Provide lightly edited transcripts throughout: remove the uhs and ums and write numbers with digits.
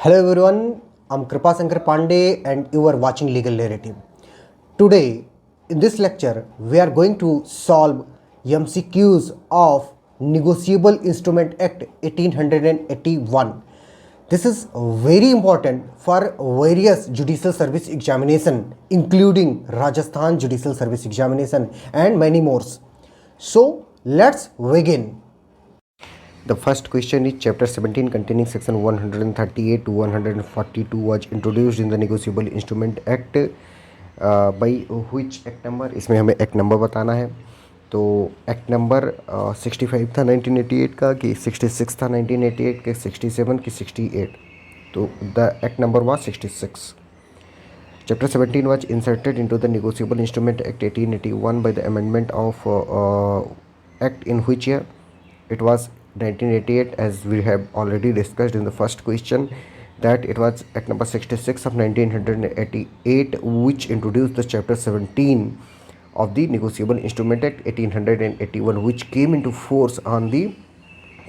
Hello everyone, I'm Kripa Sankar Pandey and you are watching Legal Narrative. Today, in this lecture, we are going to solve MCQs of Negotiable Instrument Act 1881. This is very important for various judicial service examination, including Rajasthan Judicial Service Examination and many more. So, let's begin. The first question is Chapter 17 containing section 138 to 142 was introduced in the Negotiable Instrument Act by which act number. इसमें हमें act number बताना है. तो act number 65 था 1988 का कि 66 था 1988 के 67 की 68. तो the act number was 66. Chapter 17 was inserted into the Negotiable Instrument Act 1881 by the amendment of act in which year? It was 1988, as we have already discussed in the first question, that it was Act number 66 of 1988 which introduced the Chapter 17 of the Negotiable Instrument Act 1881, which came into force on the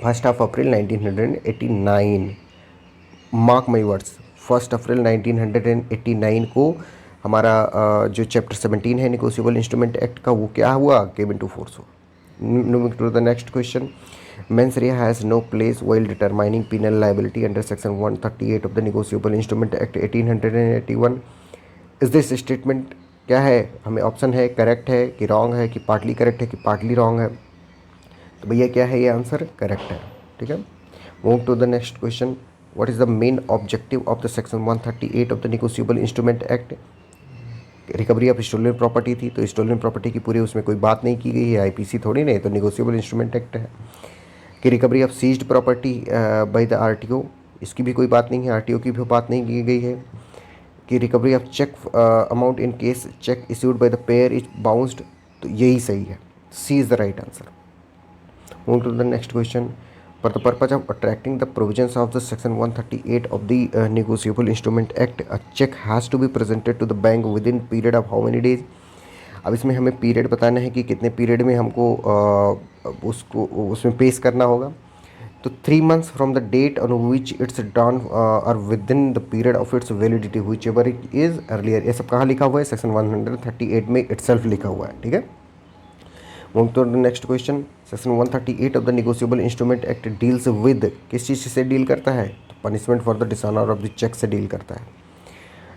1st of April 1989. Mark my words, 1st अप्रैल 1989 को हमारा जो chapter 17 है negotiable instrument act का वो क्या हुआ, came into force हुआ. Moving to the next question. Mens rea has no place while determining penal liability under section 138 of the Negotiable Instrument Act 1881. Is this statement क्या है? हमें option है correct है कि रॉन्ग है कि पार्टली करेक्ट है कि पार्टली रॉन्ग है. तो भैया क्या है ये आंसर? करेक्ट है. ठीक है. Move to the next question. What is the main objective of the section 138 of the negotiable instrument act? Recovery of stolen property थी, तो स्टोलन प्रॉपर्टी की पूरी उसमें कोई बात नहीं की गई है. आईपीसी थोड़ी नहीं, तो निगोशिएबल इंस्ट्रूमेंट एक्ट है. कि recovery of seized property by the RTO, इसकी भी कोई बात नहीं है, आरटीओ की भी बात नहीं की गई है. कि recovery of cheque amount in case cheque issued by the payer is bounced, तो यही सही है. C is the right answer. Move to the next question. For the purpose of attracting the provisions of the section 138 of the Negotiable Instrument Act, a check has to be presented to the bank within period of how many days? अब इसमें हमें period बताना है कि कितने period में हमको उसको उसमें पेश करना होगा. तो 3 months from the date on which it's done or within the period of its validity whichever it is earlier. ये सब कहाँ लिखा हुआ है? सेक्शन 138 में इटसेल्फ लिखा हुआ है. ठीक है. Move to the next question. Section 138 of the negotiable instrument act deals with, किस चीज़ से डील करता है? तो punishment for the dishonour of the cheque से डील करता है.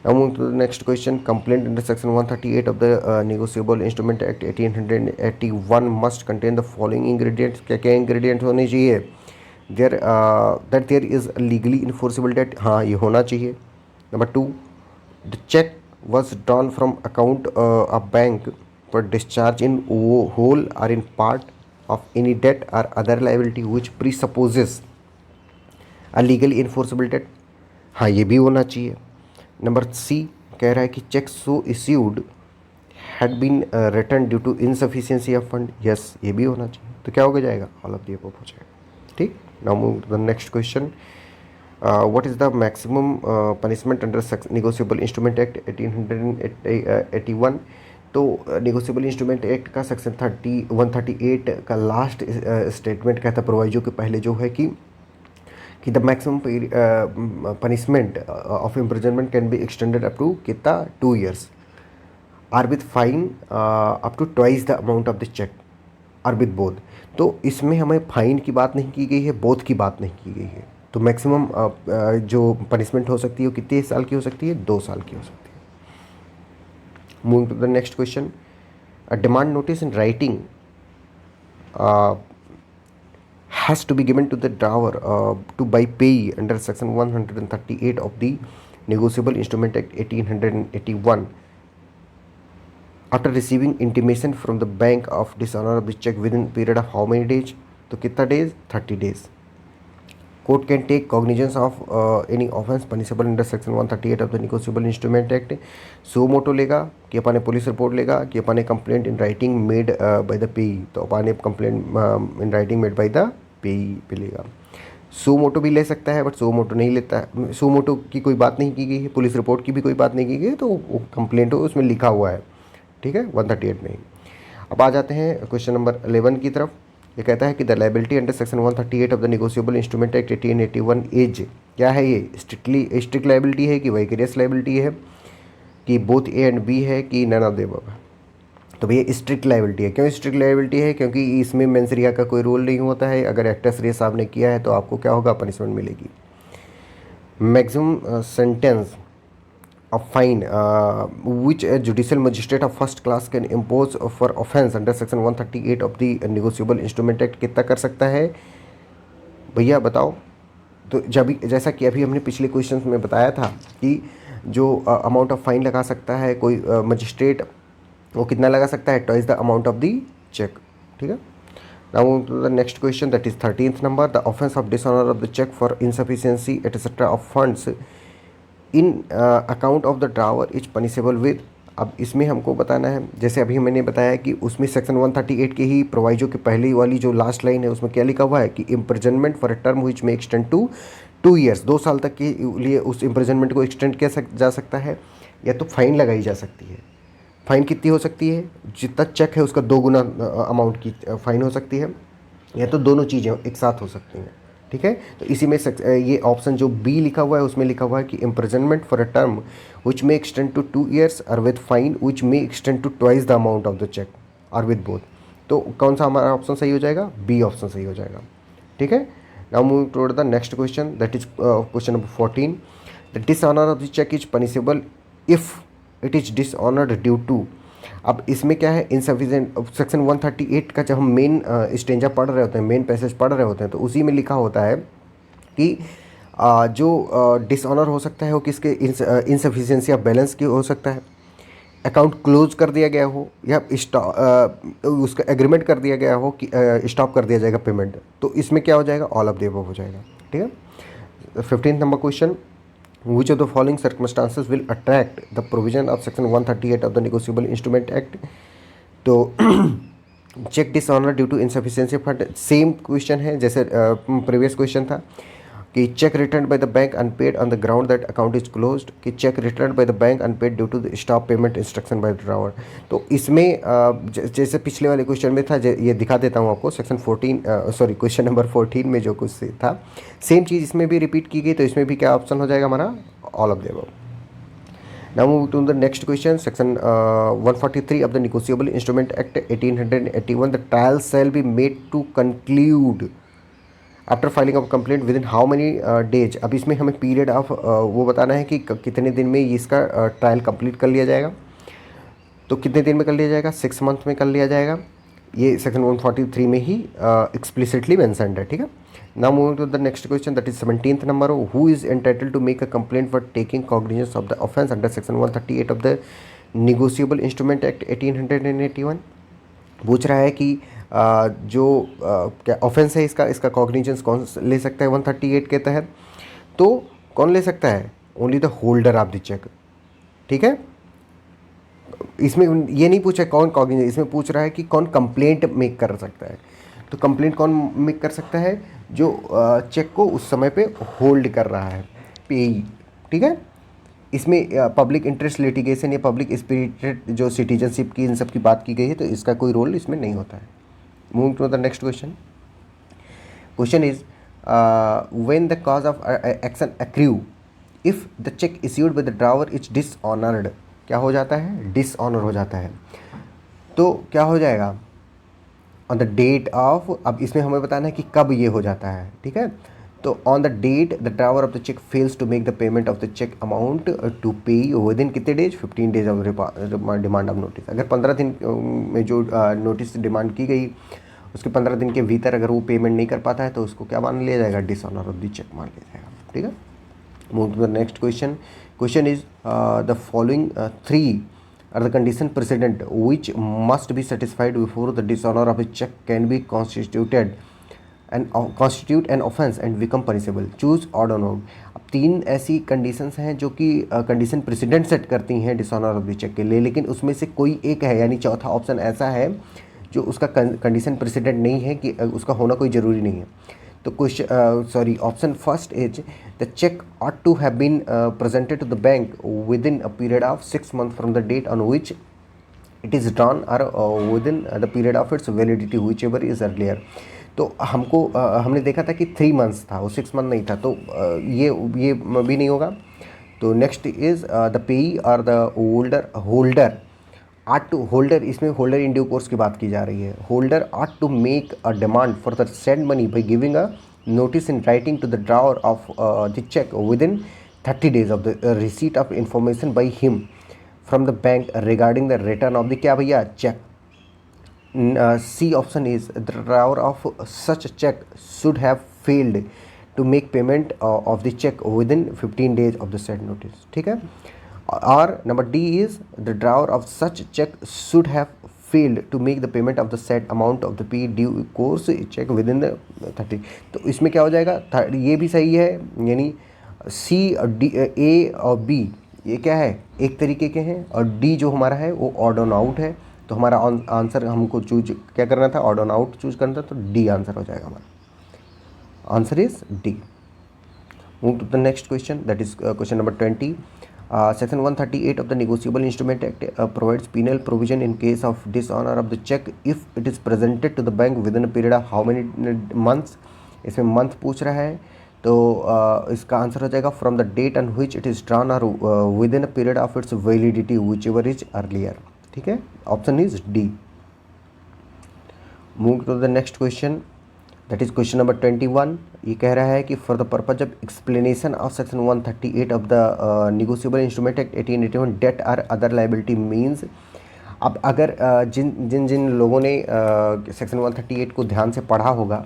Now move to the next question. Complaint under section 138 of the Negotiable Instrument Act 1881 must contain the following ingredients. क्या क्या ingredients होने चाहिए? That there is a legally enforceable debt. हाँ, ये होना चाहिए. Number 2, the check was drawn from account of bank for discharge in whole or in part of any debt or other liability which presupposes a legally enforceable debt. हाँ, ये भी होना चाहिए. Number C कह रहा है कि cheque so issued had been return due to insufficiency of fund. Yes, ये भी होना चाहिए. तो क्या हो जाएगा? ऑल ऑफ द अबव हो जाएगा. ठीक. Now move to the next question. What is the maximum punishment under negotiable instrument act 1881? तो निगोशिएबल इंस्ट्रूमेंट एक्ट का सेक्शन 138 का लास्ट स्टेटमेंट कहता है प्रोवाइजो के पहले जो है कि the maximum punishment of imprisonment can be extended up to कितना 2 years or with fine up to twice the amount of the cheque or with both. तो इसमें हमें फाइन की बात नहीं की गई है, बोथ की बात नहीं की गई है. तो मैक्सिमम जो पनिशमेंट हो सकती है वो कितने साल की हो सकती है? 2 साल की हो सकती है. Moving to the next question. A demand notice in writing has to be given to the drawer to by payee under section 138 of the Negotiable Instrument Act 1881 after receiving intimation from the bank of dishonor of the check within period of how many days? तो कितना days? 30 days. Court can take cognizance of any offence punishable under section 138 of the Negotiable Instrument Act. सो मोटो लेगा कि अपने police report लेगा कि अपने complaint in writing made by the पेई. तो अपने complaint in writing made by the पेई पे लेगा. सो मोटो भी ले सकता है, बट सो मोटो नहीं लेता है. सो मोटो की कोई बात नहीं की गई है, पुलिस रिपोर्ट की भी कोई बात नहीं की गई है, तो वो कंप्लेंट हो उसमें लिखा हुआ है. ठीक है, 138 में ही. अब आ जाते हैं क्वेश्चन नंबर 11 की तरफ. ये कहता है कि the liability under section 138 of the negotiable instrument act 1881 is, क्या है ये, स्ट्रिक्ट लाइबिलिटी है कि वाइकेरियस लाइबिलिटी है कि बोथ ए एंड बी है कि नन ऑफ द अबव। तो भैया स्ट्रिक्ट लाइबिलिटी है। क्यों स्ट्रिक्ट लाइबिलिटी है? क्योंकि इसमें मेंस रिया का कोई रोल नहीं होता है। अगर एक्टर्स रिया साहब ने किया है तो आपको क्या होगा, पनिशमेंट मिलेगी। Maximum sentence of fine which a judicial magistrate of first class can impose for offence under section 138 of the negotiable instrument act कितना कर सकता है भैया बताओ। तो जब जैसा कि अभी हमने पिछले क्वेश्चन में बताया था कि जो अमाउंट ऑफ फाइन लगा सकता है कोई मजिस्ट्रेट, वो कितना लगा सकता है, twice the amount of the cheque. ठीक है। Now to the next question, that is 13th number, the offence of dishonour of the cheque for insufficiency etcetera of funds in account of the drawer is punishable with. अब इसमें हमको बताना है, जैसे अभी मैंने बताया कि उसमें सेक्शन 138 के ही प्रोवाइजो की पहली वाली जो लास्ट लाइन है उसमें क्या लिखा हुआ है कि imprisonment for a term which में एक्सटेंड टू 2 ईयर्स, 2 साल तक के लिए उस इम्प्रिजनमेंट को एक्सटेंड किया जा सकता है, या तो फाइन लगाई जा सकती है। फाइन कितनी हो सकती है, जितना चेक है उसका 2 गुना अमाउंट की फाइन हो सकती है, या तो दोनों चीज़ें एक साथ हो सकती हैं। ठीक है। तो इसी में ये ऑप्शन जो बी लिखा हुआ है उसमें लिखा हुआ है कि imprisonment for a term which may extend to 2 years or with fine which may extend to twice the amount of the cheque or with both. तो कौन सा हमारा ऑप्शन सही हो जाएगा, बी ऑप्शन सही हो जाएगा। ठीक है। Now move toward the next question, that is question number 14, the dishonour of the cheque is punishable if it is dishonoured due to. अब इसमें क्या है, इनसफिशिएंट सेक्शन 138 का जब हम मेन स्टेंजा पढ़ रहे होते हैं, मेन पैसेज पढ़ रहे होते हैं, तो उसी में लिखा होता है कि जो डिसऑनर हो सकता है वो किसके, इनसफिशिएंसी ऑफ बैलेंस की हो सकता है, अकाउंट क्लोज कर दिया गया हो, या उसका एग्रीमेंट कर दिया गया हो कि स्टॉप कर दिया जाएगा पेमेंट। तो इसमें क्या हो जाएगा, ऑल ऑफ द अबव हो जाएगा। ठीक है। 15th number question, which of the following circumstances will attract the provision of section 138 of the negotiable instrument act। तो cheque dishonour due to insufficiency fund, same question है जैसे previous question था कि cheque return by the bank unpaid on the ground that account is closed, कि cheque return by the bank unpaid due to the stop payment instruction by the drawer. तो इसमें जैसे पिछले वाले क्वेश्चन में था, ये दिखा देता हूँ आपको, सेक्शन 14 सॉरी क्वेश्चन नंबर 14 में जो कुछ था सेम चीज़ इसमें भी रिपीट की गई। तो इसमें भी क्या ऑप्शन हो जाएगा हमारा, all of the above. Now move to the next question, section 143 of the Negotiable Instrument Act 1881, the trial shall be made to conclude after filing of complaint with in how many days. अब इसमें हमें period of वो बताना है कि कितने दिन में इसका ट्रायल कंप्लीट कर लिया जाएगा। तो कितने दिन में कर लिया जाएगा, 6 मंथ में कर लिया जाएगा। ये सेक्शन 143 में ही एक्सप्लिसिटली मेंशन्ड है। ठीक है। Now moving to the next question, that is 17th number, who is entitled to make a complaint for taking cognizance of the offence under section 138 of the negotiable instrument act 1881। पूछ रहा है कि जो क्या offence है इसका cognizance कौन ले सकता है 138 के तहत। तो कौन ले सकता है, only the holder of the cheque. ठीक है। इसमें ये नहीं पूछा कौन कॉग्निजेंस, इसमें पूछ रहा है कि कौन कंप्लेंट मेक कर सकता है। तो कंप्लेंट कौन मेक कर सकता है, जो चेक को उस समय पे होल्ड कर रहा है, पेई। ठीक है। इसमें पब्लिक इंटरेस्ट लिटिगेशन या पब्लिक स्पिरिटेड जो सिटीजनशिप की इन सब की बात की गई है, तो इसका कोई रोल इसमें नहीं होता है। Moving to the next question, question is when the cause of action accrue if the cheque issued by the drawer is dishonoured. क्या हो जाता है, डिसऑनर हो जाता है। तो क्या हो जाएगा, ऑन द डेट ऑफ, अब इसमें हमें बताना है कि कब ये हो जाता है। ठीक है। तो on the date the drawer of the cheque fails to make the payment of the cheque amount to pay within कितने days, 15 days of demand of notice. अगर 15 दिन में जो नोटिस डिमांड की गई उसके 15 दिन के भीतर अगर वो पेमेंट नहीं कर पाता है तो उसको क्या मान लिया जाएगा, डिसऑनर ऑफ द चेक मान लिया जाएगा। ठीक है। Move to the next question, question is the following 3 are the condition precedent which must be satisfied before the dishonor of a check can be constitute an offense and become punishable, choose odd or not। अब 3 ऐसी conditions हैं जो कि condition president set करती हैं dishonour of the check के लिए, लेकिन उसमें से कोई एक है, यानी चौथा ऑप्शन ऐसा है जो उसका कंडीशन प्रेसिडेंट नहीं है, कि उसका होना कोई ज़रूरी नहीं है। तो question option first is the cheque ought to have been presented to the bank within a period of 6 months from the date on which it is drawn or within the period of its validity whichever is earlier. तो हमको हमने देखा था कि 3 months था, वो 6 month नहीं था, तो ये भी नहीं होगा। तो नेक्स्ट इज द पेई और the holder ought to holder, इसमें होल्डर इन ड्यू कोर्स की बात की जा रही है। Holder ought to make a demand for the said money by giving a notice in writing to the drawer of the check within 30 days of the receipt of information by him from the bank regarding the return of the क्या भैया check। C option is the drawer of such check should have failed to make payment of the check within 15 days of the said notice, ठीक है। और number D is the drawer of such check should have failed to make the payment of the said amount of the P due course check within the 30। तो इसमें क्या हो जाएगा, ये भी सही है, यानी C और D, A और B ये क्या है एक तरीके के हैं, और D जो हमारा है वो ऑड ऑन आउट है। तो हमारा आंसर हमको चूज क्या करना था, ऑड ऑन आउट चूज करना था, तो D आंसर हो जाएगा हमारा। Answer is D। Move to the next question, that is question number 20। Section 138 of the Negotiable Instrument Act provides penal provision in case of dishonor of the check if it is presented to the bank within a period of how many months। इसमें month पूछ रहा है, तो इसका answer हो जाएगा from the date on which it is drawn or within a period of its validity whichever is earlier, ठीक है। Option is D. Move to the next question, that is question number 21। ये कह रहा है कि for the purpose of explanation of section 138 of the negotiable instrument act 1881 debt or other liability means. अब अगर जिन जिन लोगों ने सेक्शन 138 को ध्यान से पढ़ा होगा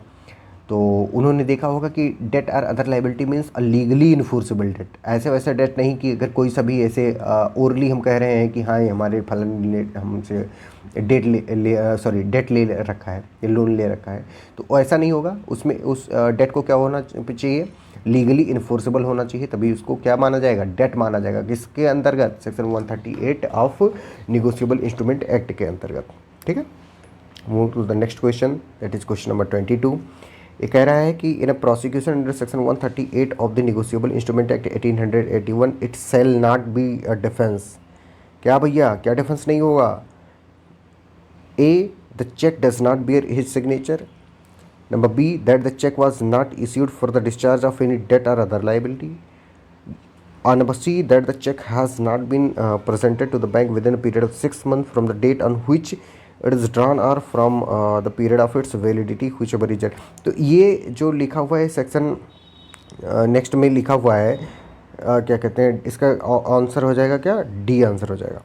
तो उन्होंने देखा होगा कि debt or other liability means a legally enforceable debt. ऐसे वैसे डेट नहीं कि अगर कोई सभी ऐसे ओरली हम कह रहे हैं कि हाँ हमारे फलन ने हमसे डेट ले रखा है, ये लोन ले रखा है, तो ऐसा नहीं होगा। उसमें उस डेट को क्या होना चाहिए, लीगली इन्फोर्सेबल होना चाहिए, तभी उसको क्या माना जाएगा, डेट माना जाएगा। किसके अंतर्गत, section 138 of negotiable instrument act के अंतर्गत, ठीक है। Move to the next question, that is question number 22। ये कह रहा है कि in a prosecution under section 138 of the negotiable instrument act 1881 it shall not be a defence. क्या भैया, क्या डिफेंस नहीं होगा। A, the cheque does not bear his signature. Number B, that the cheque was not issued for the discharge of any debt और other liability. और number C, that the cheque has not been presented to the bank within a period of 6 months from the date on which it is drawn or from the period of its validity whichever is. तो ये जो लिखा हुआ है section next में लिखा हुआ है क्या कहते हैं, इसका आंसर हो जाएगा क्या, डी आंसर हो जाएगा,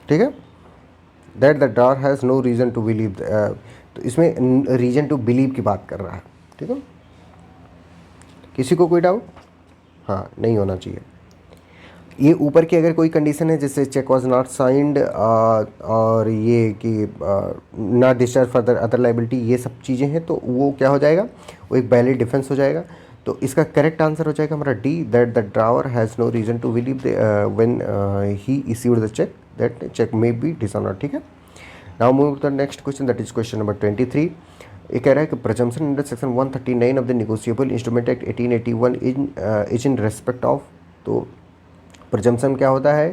ठीक है। That the drawer has no reason to believe, तो इसमें रीज़न टू बिलीव की बात कर रहा है, ठीक है। किसी को कोई डाउट, हाँ नहीं होना चाहिए। ये ऊपर की अगर कोई कंडीशन है जैसे चेक वाज नॉट साइंड और ये कि not discharge for other liability, ये सब चीज़ें हैं, तो वो क्या हो जाएगा, वो एक वैलिड डिफेंस हो जाएगा। तो इसका करेक्ट आंसर हो जाएगा हमारा D, that the drawer has no reason to believe when he issued the cheque that cheque may be dishonour, ठीक है। Now move to the next question, that is question number 23। ये कह रहा है कि presumption under section 139 of the negotiable instrument act 1881 is in respect of. तो presumption क्या होता है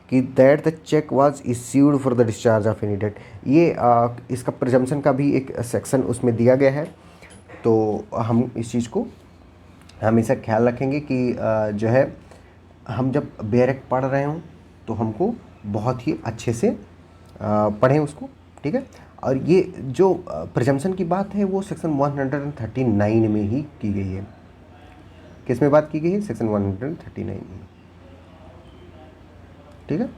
कि that the cheque was issued for the discharge of any debt. ये इसका प्रजम्पशन का भी एक सेक्शन उसमें दिया गया है, तो हम इस चीज़ को हमेशा ख्याल रखेंगे कि जो है हम जब बेयर एक्ट पढ़ रहे हों तो हमको बहुत ही अच्छे से पढ़ें उसको, ठीक है। और ये जो प्रजम्पशन की बात है वो सेक्शन 139 में ही की गई है। किस में बात की गई है, सेक्शन 139 में, ठीक है।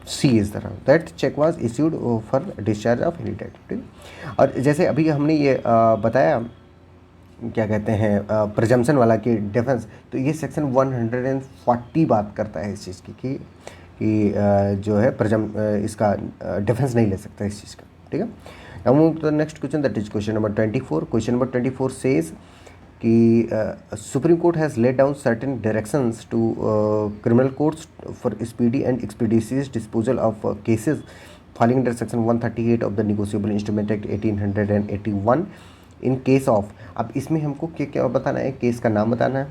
C is the that cheque was issued for discharge of any debt, ठीक है। और जैसे अभी हमने ये बताया क्या कहते हैं प्रजम्पशन वाला कि डिफेंस, तो ये सेक्शन 140 बात करता है इस चीज़ की कि जो है इसका डिफेंस नहीं ले सकता इस चीज़ का, ठीक है। Now move to the next question, that is question number 24। Question number 24 says कि Supreme Court has laid down certain directions to criminal courts for speedy and expeditious disposal of cases falling under section 138 of the negotiable instrument act 1881 in case of. अब इसमें हमको क्या क्या बताना है, case का नाम बताना है,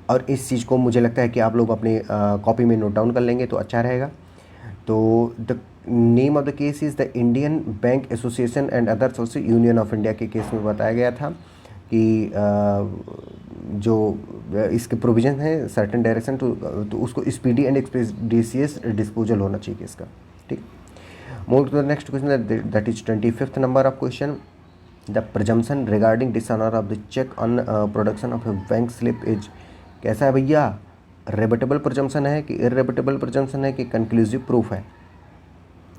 और इस चीज़ को मुझे लगता है कि आप लोग अपने कॉपी में नोट डाउन कर लेंगे तो अच्छा रहेगा। तो the name of the case is the Indian bank association and other source, union of India के केस में बताया गया था कि जो इसके प्रोविजन है सर्टेन डायरेक्शन तो उसको स्पीडी एंड एक्सपेडिशियस डिस्पोजल होना चाहिए इसका, ठीक। Move to the next question, that is 25th number of question. The presumption regarding dishonour of the cheque on production of a bank slip is, कैसा है भैया, रेबटेबल प्रजम्पशन है कि इररेबटेबल प्रजम्पशन है कि कंक्लूसिव प्रूफ है?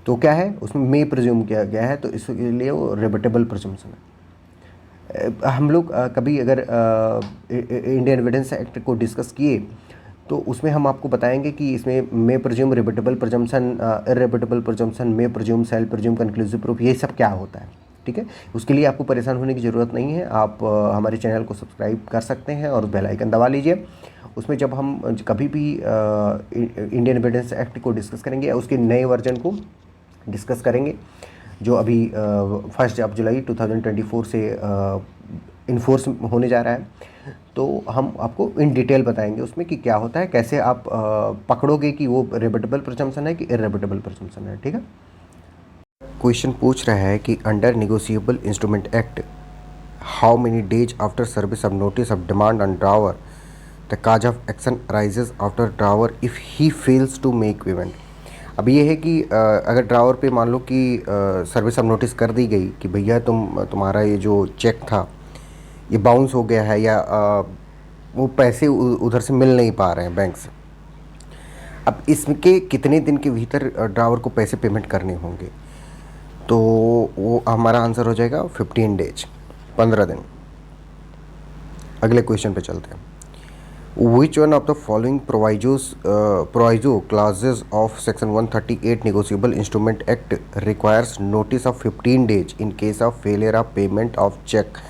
तो क्या है उसमें मे प्रिज्यूम किया गया है, तो इसके लिए वो रेबटेबल प्रजम्पशन है। हम लोग कभी अगर इंडियन एविडेंस एक्ट को डिस्कस किए तो उसमें हम आपको बताएंगे कि इसमें may presume, rebuttable presumption, irrebuttable presumption, may presume, shall presume, conclusive proof, ये सब क्या होता है, ठीक है। उसके लिए आपको परेशान होने की ज़रूरत नहीं है, आप हमारे चैनल को सब्सक्राइब कर सकते हैं और बेल आइकन दबा लीजिए। उसमें जब हम कभी भी इंडियन एविडेंस एक्ट को डिस्कस करेंगे या उसके नए वर्जन को डिस्कस करेंगे जो अभी 1 जुलाई 2024 से इन्फोर्स होने जा रहा है, तो हम आपको इन डिटेल बताएंगे उसमें कि क्या होता है, कैसे आप पकड़ोगे कि वो रेबटेबल प्रजम्पशन है कि इररेबटेबल प्रजम्पशन है, ठीक है। क्वेश्चन पूछ रहा है कि under negotiable instrument act how many days after service of notice of demand on drawer the cause of action arises after drawer if he fails to make payment. अब ये है कि अगर ड्रावर पे मान लो कि सर्विस ऑफ नोटिस कर दी गई कि भैया तुम्हारा ये जो चेक था ये बाउंस हो गया है या वो पैसे उधर से मिल नहीं पा रहे हैं बैंक से, अब इसके कितने दिन के भीतर ड्रावर को पैसे पेमेंट करने होंगे, तो वो हमारा आंसर हो जाएगा 15 डेज, 15 दिन। अगले क्वेश्चन पे चलते हैं। Which one of the following proviso clauses of Section 138 Negotiable Instrument Act requires notice of 15 days in case of failure of payment of check?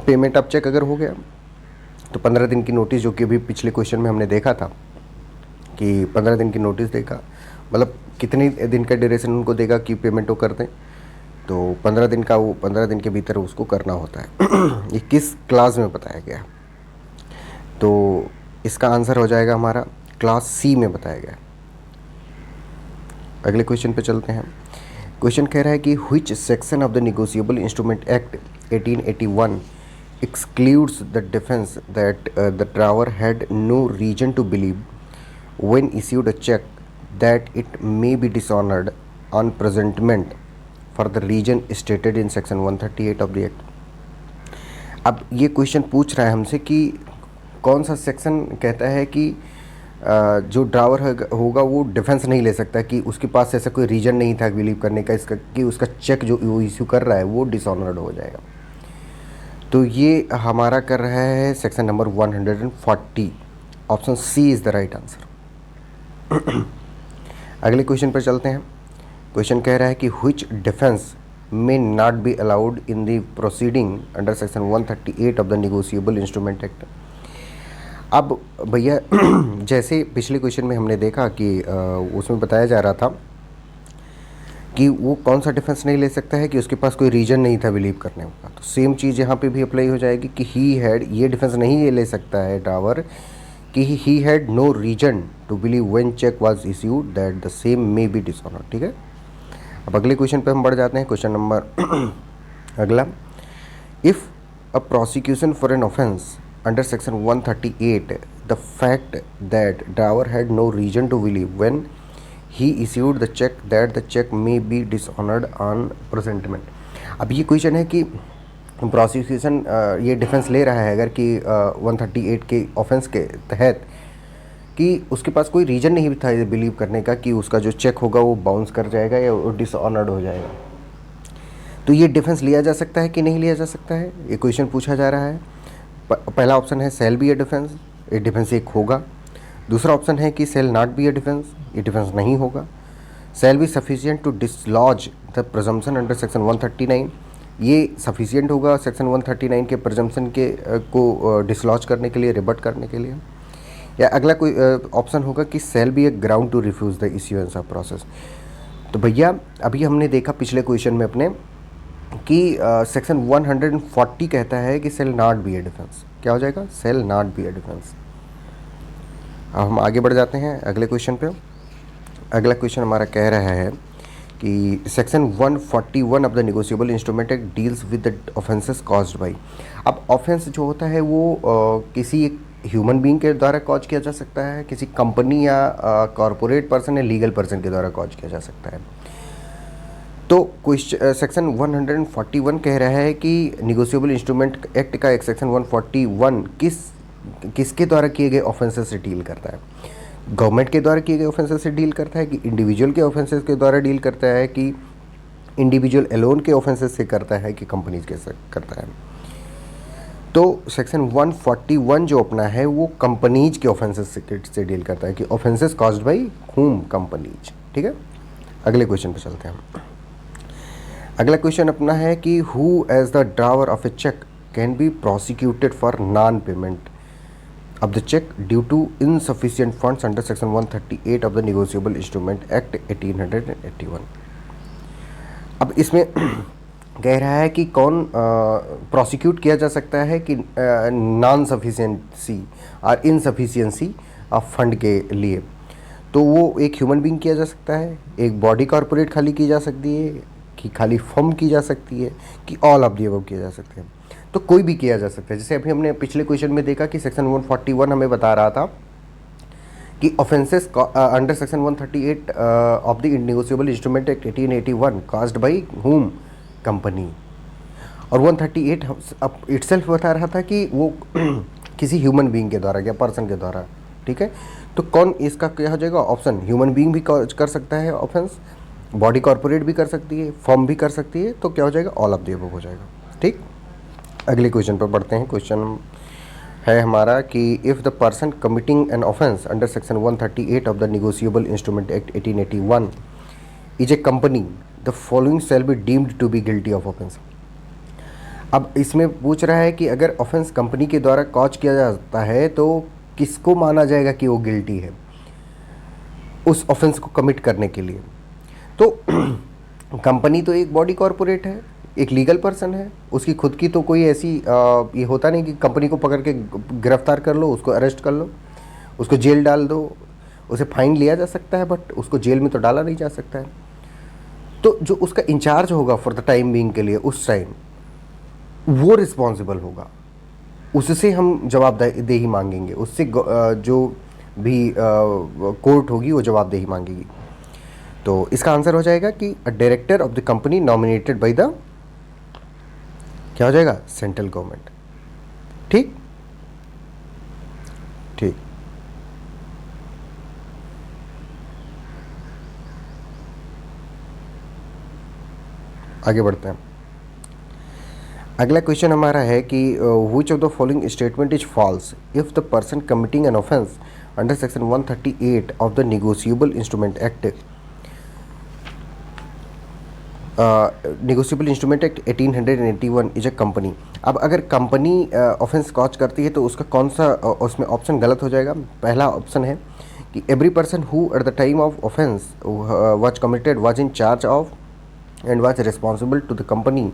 Payment of cheque अगर हो गया तो 15 दिन की नोटिस, जो कि अभी पिछले क्वेश्चन में हमने देखा था कि 15 दिन की नोटिस देगा, मतलब कितने दिन का ड्यूरेशन उनको देगा कि पेमेंट वो कर दें, तो 15 दिन का, वो 15 दिन के भीतर उसको करना होता है। ये किस क्लास में बताया गया, तो इसका आंसर हो जाएगा हमारा क्लास सी में बताया गया। अगले क्वेश्चन पे चलते हैं। क्वेश्चन कह रहा है कि which section of the negotiable instrument act 1881 excludes the defense that the drawer had no reason to believe when issued a check that it may be dishonored on presentment for the reason stated in section 138 of the act। अब ये question पूछ रहा है हमसे कि कौन सा section कहता है कि जो ड्रावर होगा वो डिफेंस नहीं ले सकता कि उसके पास ऐसा कोई रीज़न नहीं था बिलीव करने का इसका कि उसका चेक जो वो इश्यू कर रहा है वो डिसऑनर्ड हो जाएगा। तो ये हमारा कर रहा है section number 140, option C is the right answer. अगले क्वेश्चन पर चलते हैं। क्वेश्चन कह रहा है कि which defence may not be allowed in the proceeding under section 138 of the negotiable instrument act। अब भैया जैसे पिछले क्वेश्चन में हमने देखा कि उसमें बताया जा रहा था कि वो कौन सा डिफेंस नहीं ले सकता है कि उसके पास कोई रीज़न नहीं था बिलीव करने का, तो सेम चीज़ यहाँ पे भी अप्लाई हो जाएगी कि ही हैड, ये डिफेंस नहीं ये ले सकता है ड्रावर कि he had no reason to believe when cheque was issued that the same may be dishonoured, ठीक है। अब अगले क्वेश्चन पे हम बढ़ जाते हैं। क्वेश्चन नंबर अगला, if a prosecution for an offence under section 138 the fact that drawer had no reason to believe when he issued the cheque that the cheque may be dishonoured on presentment. अब ये question है कि prosecution ये defence ले रहा है अगर कि 138 के ऑफेंस के तहत कि उसके पास कोई रीज़न नहीं था ये बिलीव करने का कि उसका जो चेक होगा वो बाउंस कर जाएगा या वो डिसऑनर्ड हो जाएगा, तो ये डिफेंस लिया जा सकता है कि नहीं लिया जा सकता है, ये क्वेश्चन पूछा जा रहा है। पहला ऑप्शन है सेल बी ए डिफेंस, ये डिफेंस एक होगा। दूसरा ऑप्शन है कि shall not be a defence, ये डिफेंस नहीं होगा। Shall be sufficient to dislodge the presumption under section 139, ये सफिशिएंट होगा सेक्शन 139 के प्रिजम्पशन के को डिसलॉज करने के लिए, रिबट करने के लिए। या अगला कोई ऑप्शन होगा कि shall be a ground to refuse the issuance of process. तो भैया अभी हमने देखा पिछले क्वेश्चन में अपने कि सेक्शन 140 कहता है कि shall not be a defence, क्या हो जाएगा, shall not be a defence. अब हम आगे बढ़ जाते हैं अगले क्वेश्चन पे। अगला क्वेश्चन हमारा कह रहा है कि section 141 of the negotiable instrument act deals with the offences caused by. अब ऑफेंस जो होता है वो किसी एक ह्यूमन बीइंग के द्वारा कॉज किया जा सकता है, किसी कंपनी या कॉरपोरेट पर्सन या लीगल पर्सन के द्वारा कॉज किया जा सकता है। तो क्वेश्चन सेक्शन 141 कह रहा है कि नेगोशिएबल इंस्ट्रूमेंट एक्ट का एक सेक्शन 141 किसके द्वारा किए गए ऑफेंसेस से डील करता है। गवर्नमेंट के द्वारा किए गए ऑफेंसेस से डील करता है कि इंडिविजुअल के ऑफेंसेस के द्वारा डील करता है कि इंडिविजुअल एलोन के ऑफेंसेस से करता है कि कंपनीज के साथ करता है। तो सेक्शन 141 जो अपना है वो कंपनीज के ऑफेंसेस से डील करता है कि ऑफेंसेस कॉज्ड बाई हुम, कंपनीज। ठीक है, अगले क्वेश्चन पे चलते हैं। अगला क्वेश्चन अपना है कि who as the drawer of a cheque can be prosecuted for non payment of the check due to insufficient funds under section 138 of the negotiable instrument act 1881। अब इसमें कह रहा है कि कौन प्रोसिक्यूट किया जा सकता है कि नॉन सफिशिएंसी और इनसफिशिएंसी ऑफ फंड के लिए। तो वो एक ह्यूमन बीइंग किया जा सकता है, एक बॉडी कॉरपोरेट खाली की जा सकती है, कि खाली फर्म की जा सकती है, कि ऑल ऑफ द अबव किया जा सकते हैं। तो कोई भी किया जा सकता है। जैसे अभी हमने पिछले क्वेश्चन में देखा कि सेक्शन 141 हमें बता रहा था कि offences under section 138 of the negotiable instrument act 1881 caused by whom, company. और 138 इटसेल्फ बता रहा था कि वो किसी ह्यूमन बीइंग के द्वारा या पर्सन के द्वारा। ठीक है, तो कौन इसका क्या हो जाएगा ऑप्शन? ह्यूमन बीइंग भी कर सकता है ऑफेंस, बॉडी कॉरपोरेट भी कर सकती है, फर्म भी कर सकती है, तो क्या हो जाएगा? ऑल ऑफ द अबव हो जाएगा। ठीक, अगले क्वेश्चन पर बढ़ते हैं। क्वेश्चन है हमारा कि if the person committing an offence under section 138 of the negotiable instrument act 1881 is a company, the following shall be deemed to be guilty of offence. अब इसमें पूछ रहा है कि अगर ऑफेंस कंपनी के द्वारा कॉज किया जाता है तो किसको माना जाएगा कि वो गिल्टी है उस ऑफेंस को कमिट करने के लिए। तो कंपनी तो एक बॉडी कॉरपोरेट है, एक लीगल पर्सन है, उसकी खुद की तो कोई ऐसी ये होता नहीं कि कंपनी को पकड़ के गिरफ्तार कर लो, उसको अरेस्ट कर लो, उसको जेल डाल दो, उसे फाइन लिया जा सकता है बट उसको जेल में तो डाला नहीं जा सकता है। तो जो उसका इंचार्ज होगा फॉर द टाइम बीइंग के लिए उस टाइम, वो रिस्पॉन्सिबल होगा, उससे हम जवाबदेही मांगेंगे, उससे जो भी कोर्ट होगी वो जवाबदेही मांगेगी। तो इसका आंसर हो जाएगा कि a director of the company nominated by the, क्या हो जाएगा? Central government. ठीक ठीक, आगे बढ़ते हैं। अगला क्वेश्चन हमारा है कि which of the following statement is false if the person committing an offence under section 138 of the negotiable instrument act negotiable instrument act 1881 is a company. अब अगर कंपनी ऑफेंस कॉज करती है तो उसका कौन सा उसमें ऑप्शन गलत हो जाएगा? पहला ऑप्शन है कि every person who at the time of offence was committed was in charge of and was responsible to the company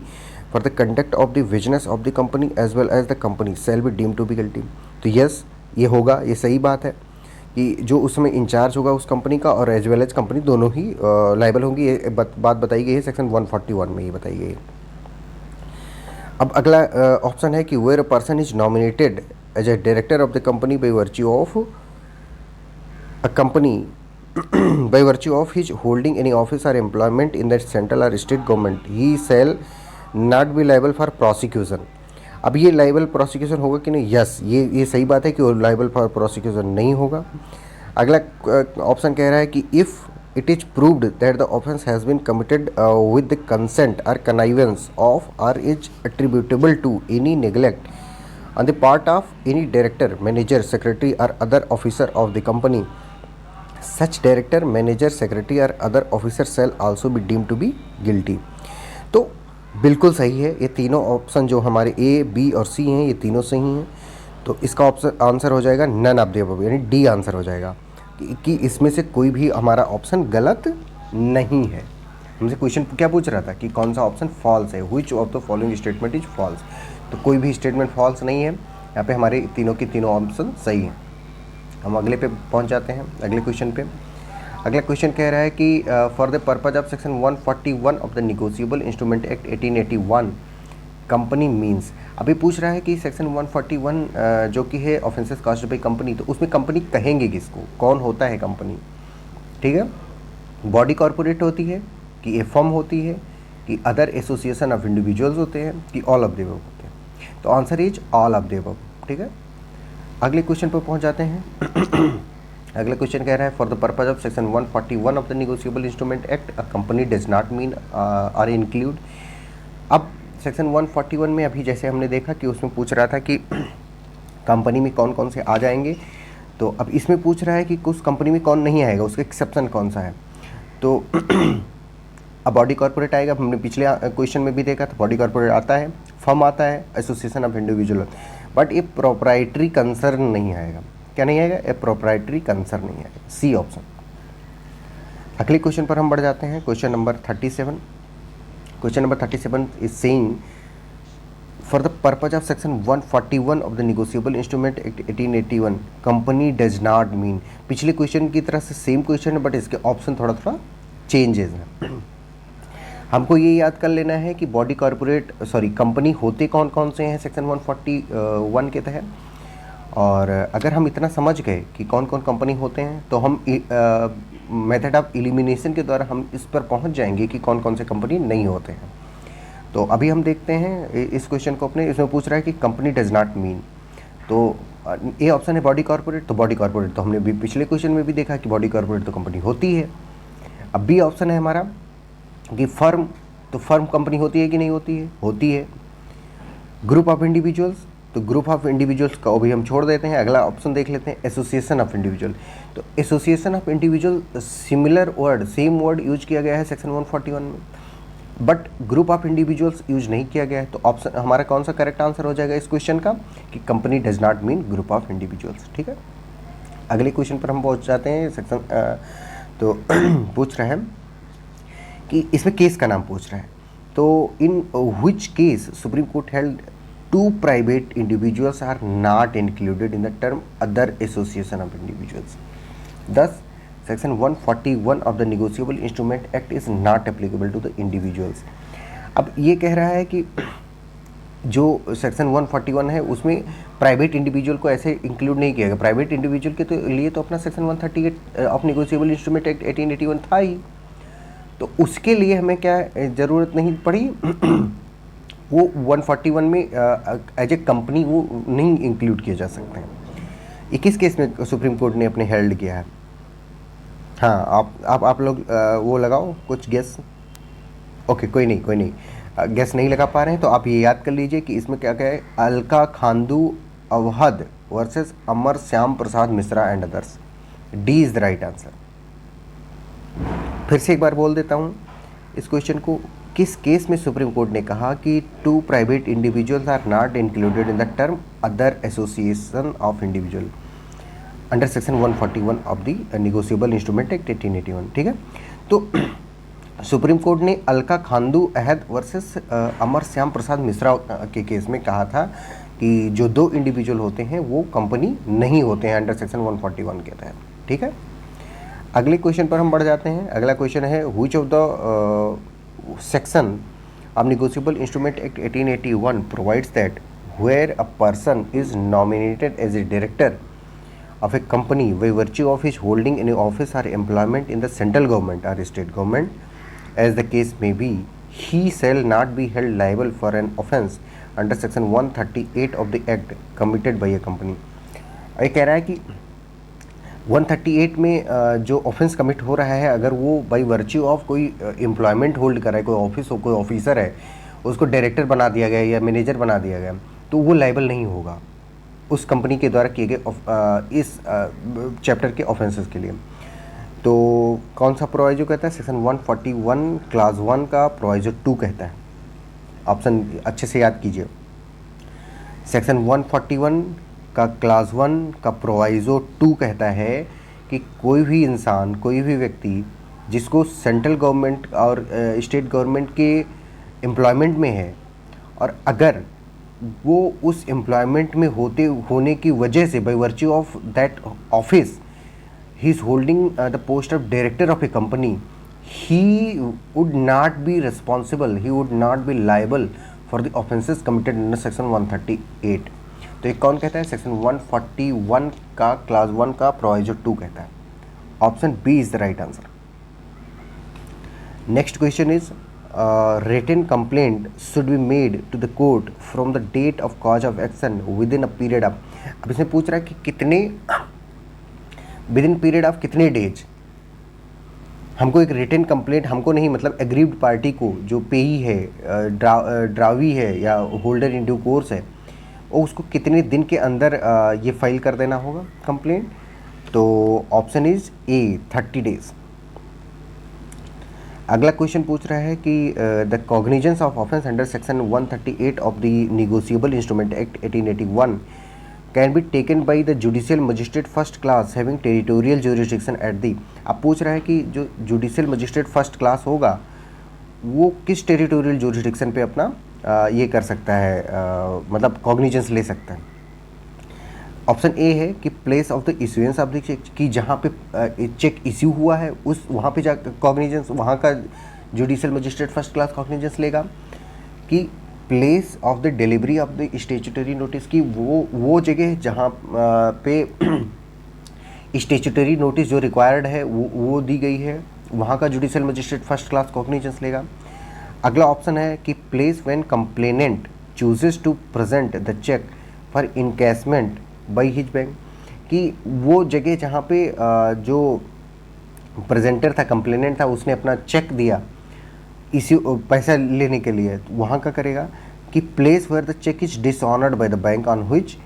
for the conduct of the business of the company as well as the company shall be deemed to be guilty. तो yes, ये होगा, ये सही बात है कि जो उसमें इंचार्ज होगा उस कंपनी का और एज वेल एज कंपनी दोनों ही लाइबल होंगी। ये बात बताई गई है सेक्शन 141 में, ये बताई गई है। अब अगला ऑप्शन है कि where a person is nominated as a director of the company by virtue of a company by virtue of his holding any office or employment in the central or state government he shall not be liable for prosecution. अब ये liable prosecution होगा कि नहीं? Yes, ये सही बात है कि वो लाइबल फॉर प्रोसिक्यूशन नहीं होगा। अगला ऑप्शन कह रहा है कि if it is proved that the offence has been committed with the consent or connivance of or is attributable to any neglect on the part of any director, manager, secretary or other officer of the company, such director, manager, secretary or other officer shall also be deemed to be guilty. तो बिल्कुल सही है, ये तीनों option जो हमारे ए, B और सी हैं ये तीनों सही हैं। तो इसका ऑप्शन आंसर हो जाएगा नन ऑफ द अबव, यानी डी आंसर हो जाएगा कि इसमें से कोई भी हमारा ऑप्शन गलत नहीं है। हमसे क्वेश्चन क्या पूछ रहा था कि कौन सा ऑप्शन फॉल्स है, which of the following statement is false. तो कोई भी स्टेटमेंट फॉल्स नहीं है, यहाँ पे हमारे तीनों की तीनों ऑप्शन सही हैं। हम अगले पे पहुँच जाते हैं, अगले क्वेश्चन पे। अगला क्वेश्चन कह रहा है कि for the purpose of section 141 of the negotiable instrument act 1881 company means. अभी पूछ रहा है कि सेक्शन 141 जो कि है ऑफेंसेस कॉज्ड बाय कंपनी, तो उसमें कंपनी कहेंगे किसको, कौन होता है कंपनी, ठीक है। बॉडी कॉर्पोरेट होती है, कि ए फर्म होती है, कि अदर एसोसिएशन ऑफ इंडिविजुअल्स होते हैं, कि ऑल ऑफ द अबव होते हैं। तो answer is all of the above, ठीक है। अगले क्वेश्चन पर पहुंच जाते हैं। अगला क्वेश्चन कह रहा है for the purpose of section 141 of the negotiable instrument act a company does not mean or include. अब सेक्शन 141 में अभी जैसे हमने देखा कि उसमें पूछ रहा था कि कंपनी में कौन कौन से आ जाएंगे, तो अब इसमें पूछ रहा है कि उस कंपनी में कौन नहीं आएगा, उसका एक्सेप्शन कौन सा है। तो अब बॉडी कॉर्पोरेट आएगा, हमने पिछले क्वेश्चन में भी देखा था, बॉडी कॉर्पोरेट आता है, फर्म आता है, एसोसिएशन ऑफ इंडिविजुअल, बट ये प्रोप्राइटरी कंसर्न नहीं आएगा। क्या नहीं आएगा? ए प्रोप्राइटरी कंसर्न नहीं आएगा, सी ऑप्शन। अगले क्वेश्चन पर हम बढ़ जाते हैं, question number 37। Question number 37 is saying for the purpose of section 141 of the negotiable instrument act 1881 company does not mean. पिछले क्वेश्चन की तरह से सेम क्वेश्चन है, बट इसके ऑप्शन थोड़ा थोड़ा चेंजेस हैं। हमको ये याद कर लेना है कि बॉडी कॉर्पोरेट कंपनी होते कौन कौन से हैं सेक्शन 141 के तहत, और अगर हम इतना समझ गए कि कौन कौन कंपनी होते हैं, तो हम मेथड ऑफ एलिमिनेशन के द्वारा हम इस पर पहुंच जाएंगे कि कौन कौन से कंपनी नहीं होते हैं। तो अभी हम देखते हैं इस क्वेश्चन को अपने, इसमें पूछ रहा है कि कंपनी डज नॉट मीन, तो ए ऑप्शन है बॉडी कॉर्पोरेट, तो बॉडी कॉर्पोरेट तो हमने भी पिछले क्वेश्चन में भी देखा कि बॉडी कॉर्पोरेट तो कंपनी होती है। अब बी ऑप्शन है हमारा कि फर्म, तो फर्म कंपनी होती है कि नहीं होती है? होती है। ग्रुप ऑफ इंडिविजुअल्स, तो ग्रुप ऑफ इंडिविजुअल्स का भी हम छोड़ देते हैं, अगला ऑप्शन देख लेते हैं एसोसिएशन ऑफ इंडिविजुअल। तो association of individual similar word, same word use किया गया है सेक्शन 141 में, but group of individuals use नहीं किया गया है। तो ऑप्शन हमारा कौन सा करेक्ट आंसर हो जाएगा इस क्वेश्चन का कि company does not mean group of individuals, ठीक है। अगले क्वेश्चन पर हम पहुंच जाते हैं सेक्शन तो पूछ रहे हैं कि इसमें केस का नाम पूछ रहा है। तो in which case Supreme Court held to private individuals are not included in the term other association of individuals. Thus section 141 of the negotiable instrument act is not applicable to the individuals. अब ये कह रहा है कि जो section 141 है उसमें private individual को ऐसे इंक्लूड नहीं किया गया। प्राइवेट इंडिविजुअल के तो लिए तो अपना section 138 of negotiable instrument act 1881 था ही, तो उसके लिए हमें क्या ज़रूरत नहीं पड़ी वो 141 में एज ए कंपनी वो नहीं इंक्लूड किए जा सकते हैं। 21 केस में सुप्रीम कोर्ट ने अपने हेल्ड किया है। हाँ, आप लोग वो लगाओ कुछ गेस। ओके, कोई नहीं गेस नहीं लगा पा रहे हैं तो आप ये याद कर लीजिए कि इसमें क्या क्या है, Alka Khandu Avhad versus Amar Shyam Prasad Mishra and others. D is the right answer. फिर से एक बार बोल देता हूँ इस क्वेश्चन को, किस केस में सुप्रीम कोर्ट ने कहा कि two private individuals are not included in the term other association of individual under section 141 of the negotiable instrument act 1881, ठीक है। तो सुप्रीम कोर्ट ने अलका खांडू अहद वर्सेस अमर श्याम प्रसाद मिश्रा के केस में कहा था कि जो दो इंडिविजुअल होते हैं वो कंपनी नहीं होते हैं अंडर सेक्शन 141 के तहत, ठीक है। अगले क्वेश्चन पर हम बढ़ जाते हैं। अगला क्वेश्चन है which of the section of negotiable instrument act 1881 provides that where a person is nominated as a director of a company by virtue of his holding any office or employment in the central government or state government, as the case may be, he shall not be held liable for an offence under section 138 of the act committed by a company। ये कह रहा है कि 138 में जो offence commit हो रहा है, अगर वो बाई वर्च्यू ऑफ कोई एम्प्लॉयमेंट होल्ड कर रहा है, कोई ऑफिस हो, कोई ऑफिसर है, उसको डायरेक्टर बना दिया गया या मैनेजर बना दिया गया, तो वो लाइबल नहीं होगा उस कंपनी के द्वारा किए गए इस चैप्टर के ऑफेंसेस के लिए। तो कौन सा प्रोवाइजो कहता है? सेक्शन 141 क्लास 1 का प्रोवाइजो 2 कहता है। ऑप्शन अच्छे से याद कीजिए। सेक्शन 141 का क्लास 1 का प्रोवाइजो 2 कहता है कि कोई भी इंसान, कोई भी व्यक्ति जिसको सेंट्रल गवर्नमेंट और स्टेट गवर्नमेंट के एम्प्लॉयमेंट में है, और अगर वो उस एम्प्लॉयमेंट में होने की वजह से bye virtue of that office he is holding the post of director of a company, he would not be responsible, he would not be liable for the offenses committed under section 138. तो एक कौन कहता है? Section 141 का class 1 का proviso 2 कहता है. Option B is the right answer. Next question is written complaint should be made to the court from the date of cause of action within a period of. अब इसमें पूछ रहा है कि कितने विदिन पीरियड ऑफ कितने days हमको एक रिटन कंप्लेंट, हमको नहीं मतलब एग्रीव्ड पार्टी को, जो पेई है, ड्रावी है या होल्डर इन ड्यू कोर्स है, और उसको कितने दिन के अंदर ये फाइल कर देना होगा कंप्लेंट. तो ऑप्शन इज ए 30 डेज. अगला क्वेश्चन पूछ रहा है कि the cognizance of offence under section 138 of the negotiable instrument act 1881 can be taken by the judicial magistrate first class having territorial jurisdiction at the. अब पूछ रहा है कि जो जुडिशियल मजिस्ट्रेट फर्स्ट क्लास होगा वो किस टेरिटोरियल ज्यूरिसडिक्शन पे अपना ये कर सकता है, मतलब कॉग्निजेंस ले सकता है. ऑप्शन ए है कि place of the issuance of the cheque, कि जहाँ पे चेक इश्यू हुआ है उस वहाँ पे जा कॉग्निजेंस, वहाँ का judicial magistrate first class cognizance लेगा. कि place of the delivery of the statutory notice, की वो जगह जहाँ पे स्टेचुटरी नोटिस जो रिक्वायर्ड है वो दी गई है, वहाँ का judicial magistrate first class cognizance लेगा. अगला ऑप्शन है कि place when complainant chooses to present the cheque for encashment by his bank, कि वो जगह जहाँ पे जो प्रेजेंटर था, कंप्लेनेंट था, उसने अपना चेक दिया इसी पैसा लेने के लिए, वहाँ का करेगा. कि place where the cheque is dishonoured by the bank on which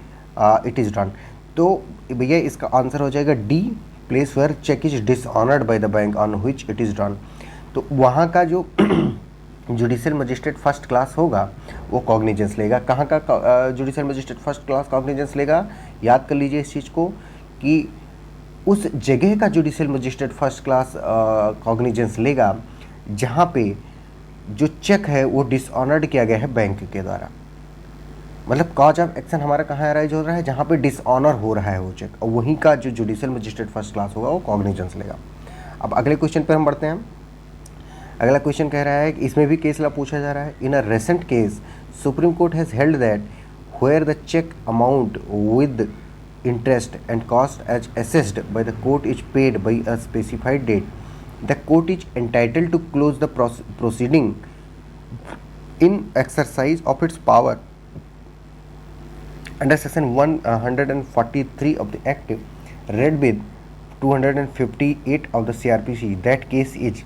it is drawn. तो भैया इसका आंसर हो जाएगा D, place where cheque is dishonoured by the bank on which it is drawn. तो वहाँ का जो जुडिशियल मजिस्ट्रेट फर्स्ट क्लास होगा वो कॉग्निजेंस लेगा. कहाँ का judicial magistrate first class cognizance लेगा? याद कर लीजिए इस चीज़ को कि उस जगह का judicial magistrate first class cognizance लेगा जहाँ पे जो चेक है वो डिसऑनर्ड किया गया है बैंक के द्वारा. मतलब कॉज ऑफ एक्शन हमारा कहाँ अराइज हो रहा है? जहाँ पे डिसऑनर हो रहा है वो चेक, और वहीं का जो जुडिशियल मजिस्ट्रेट फर्स्ट क्लास होगा वो कॉग्निजेंस लेगा. अब अगले क्वेश्चन पर हम बढ़ते हैं. अगला क्वेश्चन कह रहा है कि इसमें भी केस ला पूछा जा रहा है. In a recent case Supreme Court has held that where the check amount with interest and cost as assessed by the court is paid by a specified date, the court is entitled to close the proceeding in exercise of its power under section 143 of the act read with 258 of the CRPC. that case is.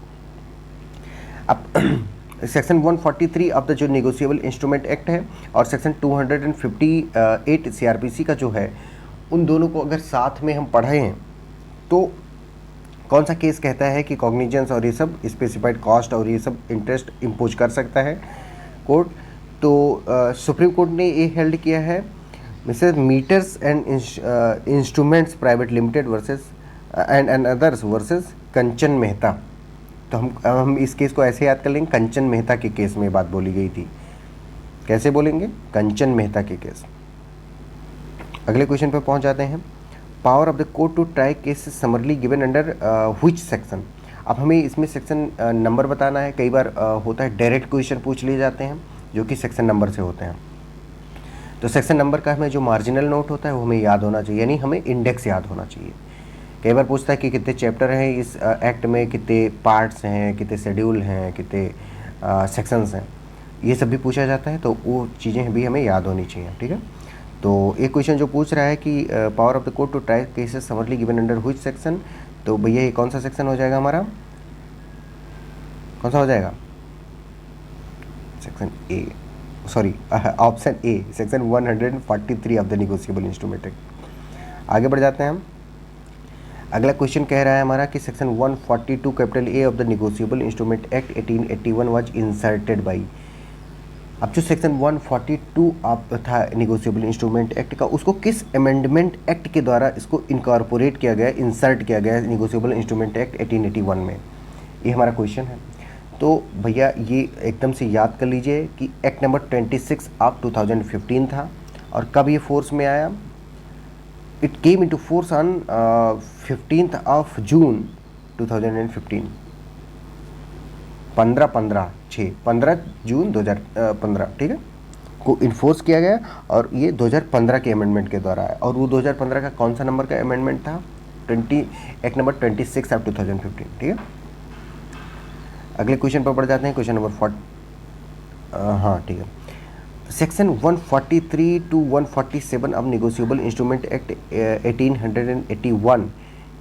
अब section 143 of the जो negotiable instrument act है और section 258 CrPC का जो है, उन दोनों को अगर साथ में हम पढ़े हैं तो कौन सा केस कहता है कि कॉग्निजेंस और ये सब स्पेसिफाइड कॉस्ट और ये सब इंटरेस्ट इम्पोज कर सकता है कोर्ट. तो सुप्रीम कोर्ट ने ये हेल्ड किया है messrs meters and instruments private limited versus and others versus Kanchan Mehta. तो हम इस केस को ऐसे याद कर लेंगे, कंचन मेहता के केस में बात बोली गई थी. कैसे बोलेंगे? कंचन मेहता के केस. अगले क्वेश्चन पे पहुंच जाते हैं. Power of the court to try case summarily given under which section. अब हमें इसमें सेक्शन नंबर बताना है. कई बार होता है डायरेक्ट क्वेश्चन पूछ लिए जाते हैं जो कि सेक्शन नंबर से होते हैं. तो सेक्शन नंबर का हमें जो मार्जिनल नोट होता है वो हमें याद होना चाहिए, यानी हमें इंडेक्स याद होना चाहिए. कई बार पूछता है कि कितने चैप्टर हैं इस एक्ट में, कितने पार्ट्स हैं, कितने शेड्यूल हैं, कितने सेक्शंस हैं, ये सब भी पूछा जाता है. तो वो चीज़ें भी हमें याद होनी चाहिए. ठीक है. तो एक क्वेश्चन जो पूछ रहा है कि power of the court to try cases summarily given under which section. तो भैया ये कौन सा सेक्शन हो जाएगा हमारा? कौन सा हो जाएगा? Section A, sorry option A, section 143 of the negotiable instrument act. आगे बढ़ जाते हैं हम. अगला क्वेश्चन कह रहा है हमारा कि section 142 capital A of the negotiable instrument act 1881 was inserted by. अब जो सेक्शन 142 आप था निगोशिएबल इंस्ट्रूमेंट एक्ट का, उसको किस अमेंडमेंट एक्ट के द्वारा इसको इनकॉर्पोरेट किया गया, इंसर्ट किया गया निगोशिएबल इंस्ट्रूमेंट एक्ट 1881 में? ये हमारा क्वेश्चन है. तो भैया ये एकदम से याद कर लीजिए कि एक्ट नंबर 26 ऑफ 2015 था. और कब ये फोर्स में आया? It came into force on 15th of June 2015. 15 जून 2015, ठीक है, को इन्फोर्स किया गया और ये 2015 के अमेंडमेंट के द्वारा है। और वो 2015 का कौन सा नंबर का अमेंडमेंट था? एक्ट नंबर 26 ऑफ 2015, ठीक है। अगले क्वेश्चन पर बढ़ जाते हैं, क्वेश्चन नंबर 40। हाँ ठीक है। सेक्शन 143 टू 147 अब negotiable instrument act 1881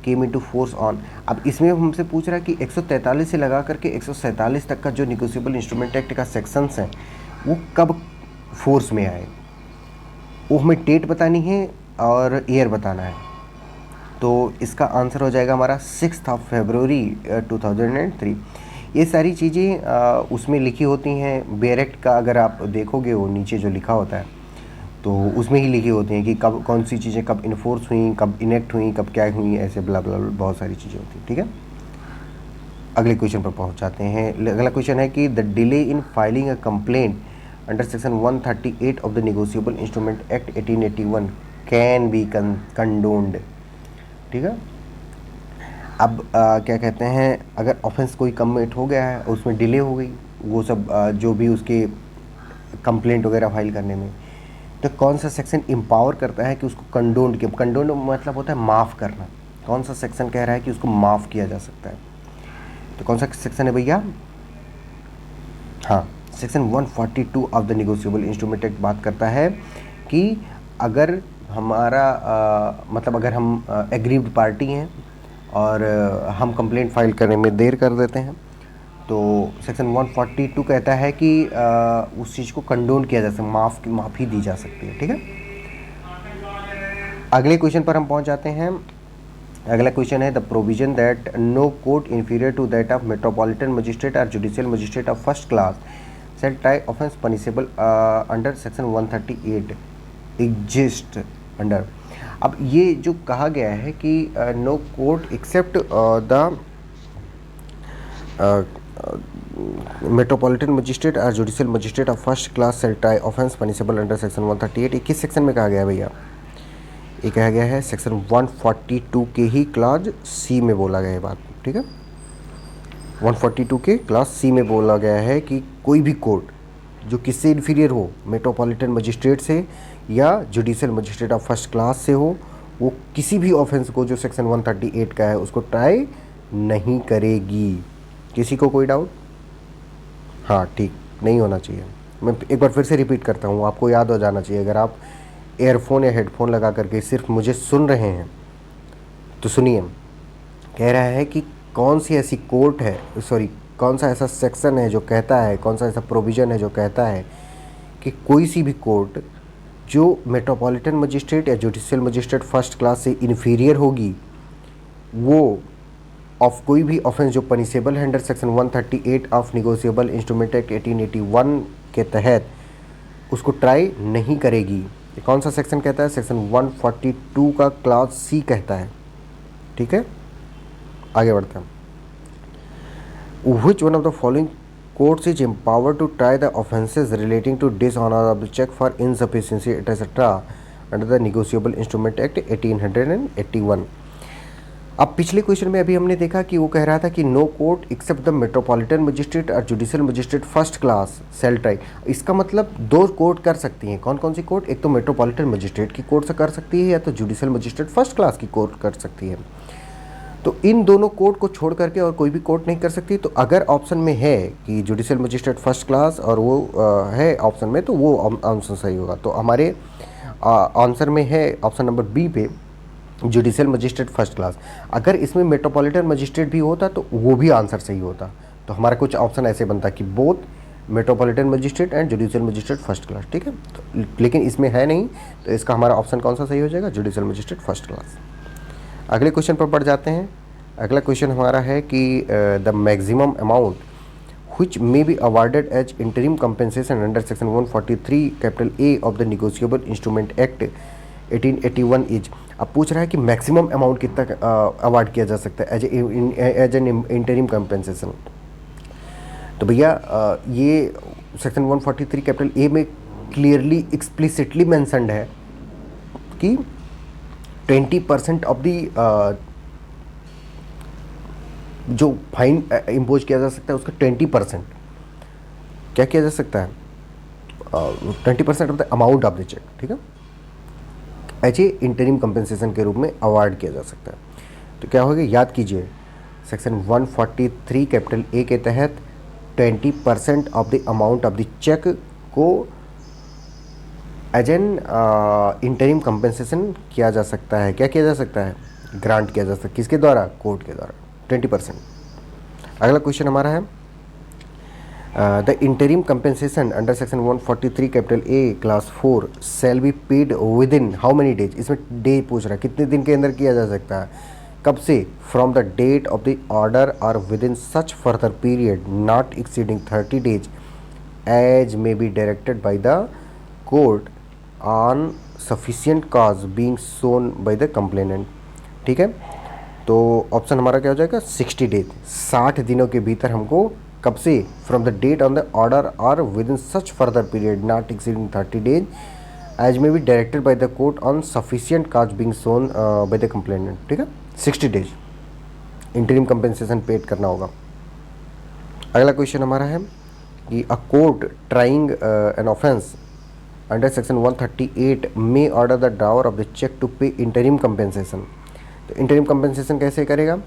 came into force on. अब इसमें हमसे पूछ रहा है कि 143 से लगा करके 147 तक का जो निगोशिएबल इंस्ट्रूमेंट एक्ट का सेक्शंस हैं वो कब फोर्स में आए, वो हमें डेट बतानी है और ईयर बताना है। तो इसका आंसर हो जाएगा हमारा 6 फरवरी 2003। ये सारी चीज़ें उसमें लिखी होती हैं। बेयर एक्ट का अगर आप देखोगे वो नीचे जो लिखा होता है तो उसमें ही लिखी होती हैं कि कब कौन सी चीज़ें कब इन्फोर्स हुई, कब इनेक्ट हुई, कब क्या हुई, ऐसे ब्ला ब्ला ब्ला बहुत सारी चीज़ें होती हैं, ठीक है। अगले क्वेश्चन पर पहुंच जाते हैं। अगला क्वेश्चन है कि the delay in filing a complaint under section 138 of the negotiable instrument act 1881 can be condoned, ठीक है। अब क्या कहते हैं, अगर ऑफेंस कोई कमिट हो गया है और उसमें डिले हो गई, वो सब जो भी उसके कंप्लेंट वगैरह फाइल करने में, तो कौन सा सेक्शन एम्पावर करता है कि उसको कंडोन्ड किया। कंडोन्ड मतलब होता है माफ़ करना। कौन सा सेक्शन कह रहा है कि उसको माफ़ किया जा सकता है, तो कौन सा सेक्शन है भैया? हाँ, section 142 of the negotiable instrument act बात करता है कि अगर हमारा मतलब अगर हम एग्रीव्ड पार्टी हैं और हम कंप्लेंट फाइल करने में देर कर देते हैं तो सेक्शन 142 कहता है कि उस चीज़ को कंडोन किया जा सकता, माफ़ी दी जा सकती है, ठीक है। अगले क्वेश्चन पर हम पहुंच जाते हैं। अगला क्वेश्चन है the provision that no court inferior to that of metropolitan magistrate or judicial magistrate of first class shall try offence punishable under section 138 exist under. अब ये जो कहा गया है कि no court except the metropolitan magistrate or judicial magistrate of first class shall try offence punishable under section 138। ये किस section में कहा गया है भैया? ये कहा गया है सेक्शन 142 के ही क्लास सी में बोला गया है बात, ठीक है। 142 के क्लास सी में बोला गया है कि कोई भी कोर्ट जो किससे इन्फीरियर हो, मेट्रोपॉलिटन मजिस्ट्रेट से या judicial magistrate of first class से हो, वो किसी भी ऑफेंस को जो सेक्शन 138 का है उसको ट्राई नहीं करेगी। किसी को कोई डाउट? हाँ ठीक, नहीं होना चाहिए। मैं एक बार फिर से रिपीट करता हूँ, आपको याद हो जाना चाहिए। अगर आप एयरफोन या हेडफोन लगा करके सिर्फ मुझे सुन रहे हैं तो सुनिए, कह रहा है कि कौन सी ऐसी कोर्ट है, सॉरी कौन सा ऐसा सेक्शन है जो कहता है, कौन सा ऐसा प्रोविज़न है जो कहता है कि कोई सी भी कोर्ट जो मेट्रोपॉलिटन मजिस्ट्रेट या जुडिशियल मजिस्ट्रेट फर्स्ट क्लास से इन्फीरियर होगी वो ऑफ कोई भी ऑफेंस जो पनिशेबल है under section 138 of negotiable instrument act 1881 के तहत उसको ट्राई नहीं करेगी। ये कौन सा सेक्शन कहता है? सेक्शन 142 का क्लास सी कहता है, ठीक है। आगे बढ़ते हैं। Which one of the following courts is empowered to try the offences relating to dishonor of the check for insufficiency etc. under the Negotiable Instrument Act 1881? अब पिछले क्वेश्चन में अभी हमने देखा कि वो कह रहा था कि no court except the metropolitan magistrate or judicial magistrate first class shall try. इसका मतलब दो कोर्ट कर सकती हैं। कौन कौन सी कोर्ट? एक तो मेट्रोपॉलिटन मजिस्ट्रेट की कोर्ट से कर सकती है या तो जुडिशियल मजिस्ट्रेट फर्स्ट क्लास की कोर्ट कर सकती है। तो इन दोनों कोर्ट को छोड़ करके और कोई भी कोर्ट नहीं कर सकती। तो अगर ऑप्शन में है कि जुडिशियल मजिस्ट्रेट फर्स्ट क्लास और वो है ऑप्शन में, तो वो आंसर सही होगा। तो हमारे आंसर में है ऑप्शन नंबर बी पे जुडिशियल मजिस्ट्रेट फर्स्ट क्लास। अगर इसमें मेट्रोपॉलिटन मजिस्ट्रेट भी होता तो वो भी आंसर सही होता। तो हमारा कुछ ऑप्शन ऐसे बनता कि both metropolitan magistrate and judicial magistrate first class, ठीक है। तो लेकिन इसमें है नहीं, तो इसका हमारा ऑप्शन कौन सा सही हो जाएगा? Judicial magistrate first class. अगले क्वेश्चन पर बढ़ जाते हैं। अगला क्वेश्चन हमारा है कि the maximum amount which may be awarded as interim compensation under section 143 capital A of the Negotiable Instrument Act 1881 is. अब पूछ रहा है कि मैक्सिमम अमाउंट कितना अवार्ड किया जा सकता है एज एन इंटरिम कंपेंसेशन। तो भैया ये सेक्शन 143 कैपिटल ए में क्लियरली एक्सप्लिसिटली मेंशन्ड है कि 20% ऑफ द जो फाइन इम्पोज किया जा सकता है उसका 20% क्या किया जा सकता है, 20% of the amount of the cheque, ठीक है, एज ए इंटरिम कंपेंसेशन के रूप में अवार्ड किया जा सकता है। तो क्या होगा, याद कीजिए, सेक्शन 143 कैपिटल ए के तहत 20% of the amount of the cheque को एज एन इंटरिम कंपेंसेशन किया जा सकता है। क्या किया जा सकता है, ग्रांट किया जा सकता है, किसके द्वारा, कोर्ट के द्वारा, 20%। अगला क्वेश्चन हमारा है, the interim compensation under section 143 capital A class 4 shall be paid with in how many days. इसमें डे पूछ रहा है, कितने दिन के अंदर किया जा सकता है, कब से, from the date of the order or within such further period not exceeding 30 days as may be directed by the court on sufficient cause being shown by the complainant. ठीक है, तो ऑप्शन हमारा क्या हो जाएगा, 60 days, 60 दिनों के भीतर हमको, कब से, from the date on the order or within such further period not exceeding 30 days as may be directed by the court on sufficient cause being shown by the complainant. ठीक है, 60 days interim compensation paid करना होगा। अगला question हमारा है कि a court trying an offence under section 138 may order the drawer of the cheque to pay interim compensation. तो interim compensation कैसे करेगा,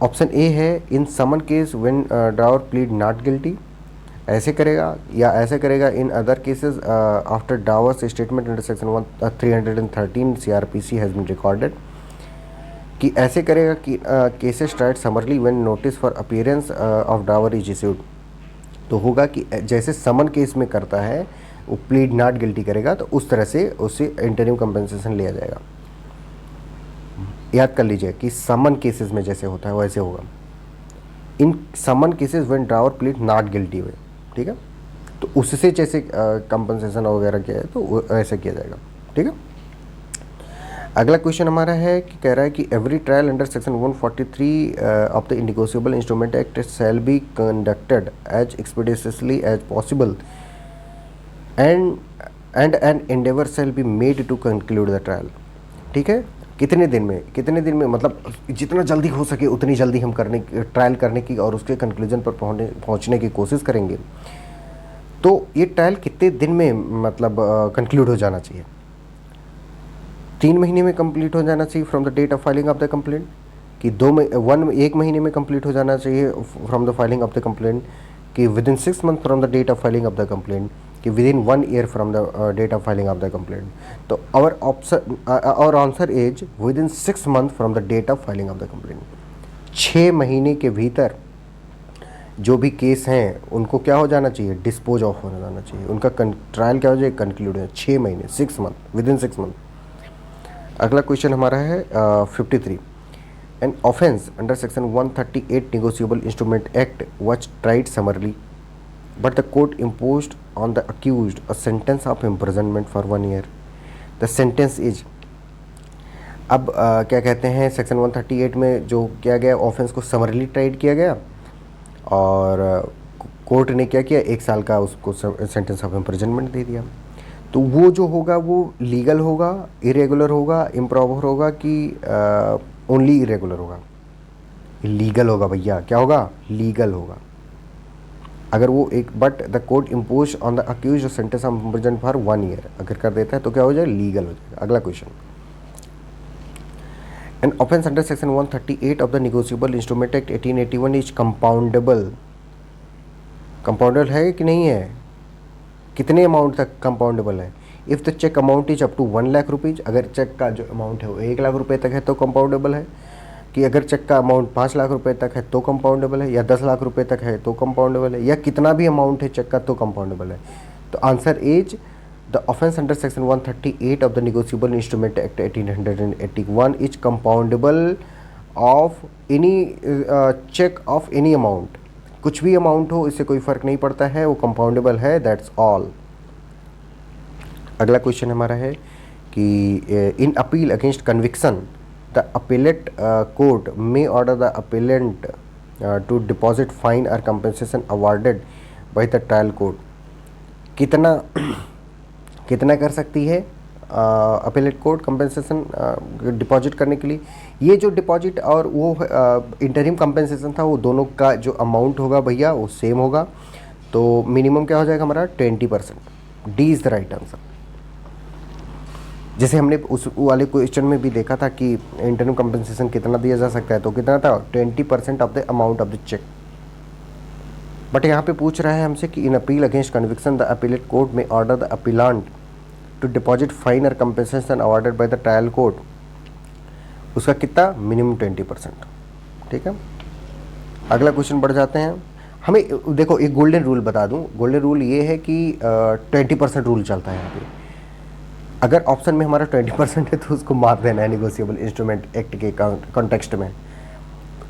ऑप्शन ए है, in summon case when drawer plead not guilty, ऐसे करेगा, या ऐसे करेगा in other cases after drawer's statement under section 313 CRPC has been recorded, कि ऐसे करेगा कि cases tried summarily when notice for appearance of drawer is issued. तो होगा कि जैसे समन केस में करता है वो प्लीड नॉट गिल्टी करेगा, तो उस तरह से उससे इंटरिम कंपेंसेशन लिया जाएगा। याद कर लीजिए कि समन केसेस में जैसे होता है वैसे होगा, in summon cases when drawer plead not guilty हुए। ठीक है, तो उससे जैसे कंपेंसेशन वगैरह किया है तो ऐसे किया जाएगा। ठीक है, अगला क्वेश्चन हमारा है कि कह रहा है कि every trial under section 143 of the negotiable instrument act shall be conducted as expeditiously as possible and an endeavour shall be made to conclude the trial. ठीक है, कितने दिन में मतलब जितना जल्दी हो सके उतनी जल्दी हम ट्रायल करने की और उसके कंक्लूजन पर पहुंचने की कोशिश करेंगे। तो ये ट्रायल कितने दिन में मतलब कंक्लूड हो जाना चाहिए, 3 महीने में कंप्लीट हो जाना चाहिए from the date of filing of the complaint, कि 1 महीने में कंप्लीट हो जाना चाहिए from the filing of the complaint, कि within 6 months from the date of filing of the complaint, कि within 1 year from the date of filing of the complaint. तो our answer is within 6 months from the date of filing of the complaint. 6 महीने के भीतर जो भी case हैं उनको क्या हो जाना चाहिए, डिस्पोज ऑफ हो जाना चाहिए, उनका ट्रायल क्या हो जाए, कंक्लूड हो जाए। 6 महीने, 6 months, विद इन 6 months। अगला क्वेश्चन हमारा है 53, N offence under section 138 negotiable instrument act was tried समरली but the court imposed on the accused a sentence of imprisonment for 1 year। The sentence is, अब क्या कहते हैं, सेक्शन 138 में जो किया गया ऑफेंस को समरली ट्राइड किया गया और कोर्ट ने क्या किया, 1 साल का उसको सेंटेंस ऑफ इम्प्रिजनमेंट दे दिया। तो वो जो होगा वो लीगल होगा, इरेगुलर होगा, इम्प्रॉपर होगा, कि ओनली इरेगुलर होगा, लीगल होगा भैया, क्या होगा, लीगल होगा। अगर वो एक but the court impose on the accused sentence of imprisonment for 1 year अगर कर देता है तो क्या हो जाएगा, लीगल हो जाएगा। अगला question, an offence under section 138 of the negotiable instrument act 1881 is compoundable. Compoundable है कि नहीं है, कितने अमाउंट तक कंपाउंडेबल है, if the cheque amount is up to 1 lakh rupees, अगर चेक का जो अमाउंट है वो 1 लाख रुपए तक है तो कंपाउंडेबल है, कि अगर चेक का अमाउंट 5 लाख रुपए तक है तो कंपाउंडेबल है, या 10 लाख रुपए तक है तो कंपाउंडेबल है, या कितना भी अमाउंट है चेक का तो कंपाउंडेबल है। तो answer is the offence under section 138 of the negotiable instrument act 1881 is compoundable of any cheque of any amount, कुछ भी अमाउंट हो इससे कोई फ़र्क नहीं पड़ता है, वो कंपाउंडेबल है, दैट्स ऑल। अगला क्वेश्चन हमारा है कि in appeal against conviction the appellate court may order the appellant to deposit fine और compensation awarded by the trial court. कितना कर सकती है अपीलेट कोर्ट कंपेंसेशन डिपॉजिट करने के लिए। ये जो डिपॉजिट और वो इंटरिम कंपेंसेशन था, वो दोनों का जो अमाउंट होगा भैया वो सेम होगा। तो मिनिमम क्या हो जाएगा हमारा 20%। D is the right answer. जैसे हमने उस वाले क्वेश्चन में भी देखा था कि इंटरिम कंपेंसेशन कितना दिया जा सकता है, तो कितना था 20% of the amount of the cheque. But यहाँ पे पूछ रहा है हमसे कि in appeal against conviction the appellate court में order the appellant to deposit fine और compensation awarded by the trial court. उसका कितना, मिनिमम 20%। ठीक है, अगला क्वेश्चन बढ़ जाते हैं। हमें देखो एक गोल्डन रूल बता दूं। गोल्डन रूल ये है कि 20% रूल चलता है यहाँ पे। अगर ऑप्शन में हमारा 20% है तो उसको मार देना है निगोशिएबल इंस्ट्रूमेंट एक्ट के कॉन्टेक्स्ट में।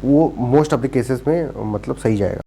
वो मोस्ट ऑफ द केसेस में मतलब सही जाएगा।